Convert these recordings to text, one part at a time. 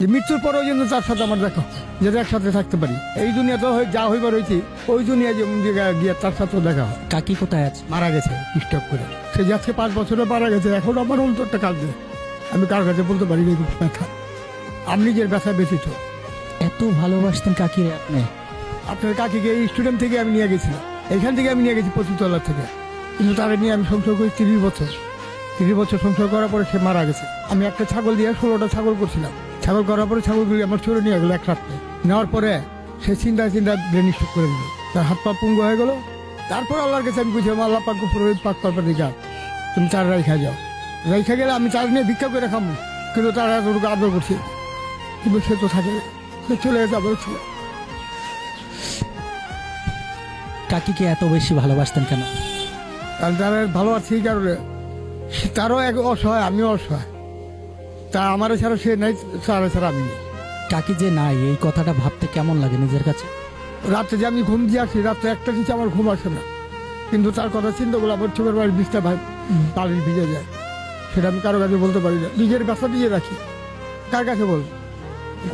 যে মৃত্যুর পরেও যেন তার সাথে আমার দেখা হয়, যাতে একসাথে থাকতে পারি। এই দুনিয়া তো যা হইবার হয়েছি, ওই দুনিয়া যেমন জায়গায় গিয়ে তার সাথেও দেখা হয়। কাকি কোথায় আছে? মারা গেছে স্টক করে। সে যে আজকে 5 বছরে মারা গেছে, এখন আমার অন্তরটা কাঁদছে। আমি কার কাছে বলতে পারি না এই ব্যথা। আমি নিজের ব্যথা ব্যথিত। এত ভালোবাসতেন কাকি আপনি? আপনার কাকিকে এই স্টুডেন্ট থেকে আমি নিয়ে গেছিলাম, এখান থেকে আমি নিয়ে গেছি 25 তলার থেকে। কিন্তু তারা নিয়ে আমি সংসার করি 30 বছর। 30 বছর সংসার করার পরে সে মারা গেছে। আমি একটা ছাগল দিয়ে 16টা ছাগল করছিলাম। ছাগল করার পরে ছাগলগুলি আমার চোরে নিয়ে গেলো এক রাত্রে। নেওয়ার পরে সে চিন্তা ব্রেন স্ট্রোক করে দিল, তার হাত পা পুঙ্গ হয়ে গেল। তারপর আল্লাহর কাছে আমি বুঝলাম, আল্লাহ পাক পাক পারপার দিকে তুমি তার রাইখা যাও। রাইখা গেলে আমি তার নিয়ে ভিক্ষা করে খাবো, কিন্তু তারা এতটুকু আদর করছে। কিন্তু সে তো থাকে, সে চলে গেছে আবার ছিল। কাকিকে এত বেশি ভালোবাসতেন কেন? কারণ তারা ভালো আছে এই কারণে, তারও এক অসহায়, আমিও অসহায়। তা আমার ছাড়া সে নাই, তারা ছাড়া আমি নেই। কাকি যে নাই, এই কথাটা ভাবতে কেমন লাগে নিজের কাছে? রাত্রে যে আমি ঘুম দিয়ে আসি, রাত্রে একটা নিচে আমার ঘুম আসে না, কিন্তু তার কথা চিন্তা করলে আমার চোখের বাড়ির বীজটা পানির ভিজে যায়। সেটা আমি কারো কাছে বলতে পারি না, নিজের ব্যথা দিয়ে রাখি। কার কাছে বল?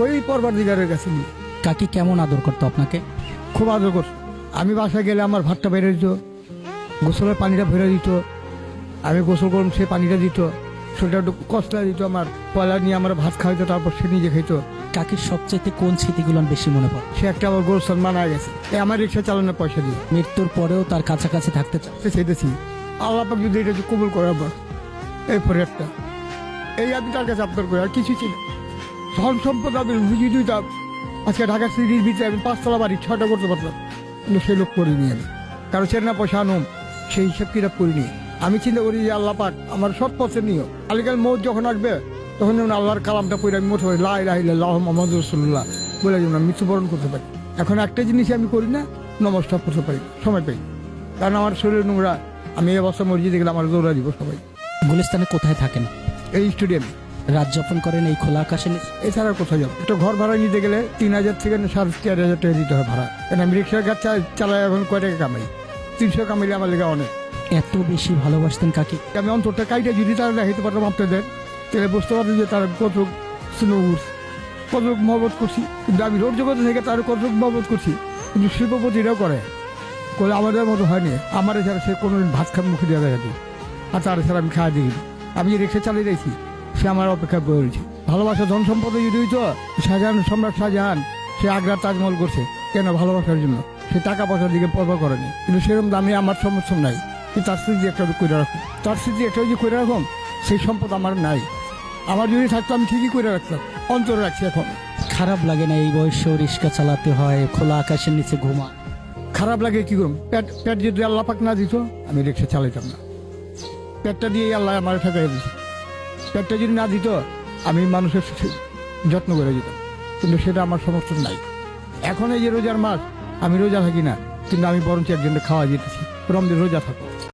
ওই পরবার দিগারের কাছে নিয়ে। কাকি কেমন আদর করতো আপনাকে? খুব আদর করতো। আমি বাসায় গেলে আমার ভাতটা বেড়ে দিত, গোসলের পানিটা ভরে দিত। আমি গোসল করুন, সে পানিটা দিত। সেটা একটু কষ্ট দিত আমার, পয়লা নিয়ে আমার ভাত খাইতো, তারপর সে নিজে খাইতো। কাকির সবচেয়ে কোন স্মৃতিগুলো বেশি মনে পড়ে? সে একটা আমার গোলসান মারা গেছে, আমার রিক্সা চালানোর পয়সা দিয়ে। মৃত্যুর পরেও তার কাছাকাছি থাকতে চান? চাইতেছি আল্লাহ পাক যদি এটা কবুল করে আবার এরপরে একটা, এই আমি তার কাছে আপনার করে আর কিছু ছিল। ধন সম্পদ আমি বুঝিয়ে দিতাম। আজকে ঢাকা সিটির ভিতরে আমি 5 তলা বাড়ি 6টা করতে পারতাম, কিন্তু সেই লোক করিনি আমি। কারো চেনা পয়সা আনুম, সেই হিসাব কিতাব করিনি। আমি চিন্তা করি যে আল্লাহ পাক আমার সৎ পথে নিও। আলিকাল মৌত যখন আসবে, তখন যেমন আল্লাহর কালামটা পড়ে আমি মোট লা ইলাহা ইল্লাল্লাহু মুহাম্মাদুর রাসূলুল্লাহ বলে যেমন আমি মৃত্যুবরণ করতে পারি। এখন একটা জিনিস আমি করি না, নমস্কার করতে পারি সময় পাই, কারণ আমার শরীর নোংরা। আমি এই অবস্থা মসজিদে গেলে আমার দৌড়া দিব সবাই। গুলিস্তানে কোথায় থাকেন? এই স্টেডিয়াম। রাত যাপন করেন এই খোলা আকাশে নিচে? এছাড়া কোথাও যাবো? একটা ঘর ভাড়া নিতে গেলে 3000 থেকে 4,500 টাকা দিতে হয় ভাড়া। কেন আমি রিক্সার কাজ চালাই, এখন কয় টাকা কামাই? 300 কামাইলে আমার লেগে অনেক। এত বেশি ভালোবাসতেন কাকি? আমি অন্তরটা কাইটা যদি তারা দেখাইতে পারতাম আপনাদের, তাহলে বুঝতে পারতেন যে তারা কত স্নোর, কত মহব্বত করছি। কিন্তু আমি রোড জগতে থেকে তার কত মহব্বত করছি, কিন্তু শিল্পপতিরাও করে আমাদের মতো হয়নি। আমার ছাড়া সে কোনো ভাত খান মুখে দেওয়া দেখাতি, আর তার ছাড়া আমি খাওয়া দিই। আমি যে রিক্সা চালিয়ে দিয়েছি, সে আমার অপেক্ষা করেছি। ভালোবাসা ধন সম্পদে যদি হইতো, শাহজাহান, সম্রাট শাহজাহান সে আগ্রার তাজমহল করছে কেন? ভালোবাসার জন্য। সে টাকা পয়সার দিকে পরবা করেনি, কিন্তু সেরকম দামে আমার সমর্থন নাই। কিন্তু তার স্মৃতি একটা করে রাখুন, তার স্মৃতি একটা যে করে রাখুন, সেই সম্পদ আমার নাই। আমার যদি থাকতো আমি ঠিকই করে রাখতাম, অন্তরে রাখছি। এখন খারাপ লাগে না এই বয়সেও রিক্সা চালাতে হয়, খোলা আকাশের নিচে ঘুমা? খারাপ লাগে, কি করুন? পেট যদি আল্লাহ পাক না দিত, আমি রিক্সা চালাইতাম না। পেটটা দিয়ে আল্লাহ আমার ঠেকাই দিয়েছে। পেটটা যদি না দিত, আমি মানুষের যত্ন করে দিতাম, কিন্তু সেটা আমার সমর্থন নাই। এখন এই যে রোজার মাস, আমি রোজা থাকি না, কিন্তু আমি বরঞ্চ একজনকে খাওয়া যেতেছি। রমজান রোজা থাকো।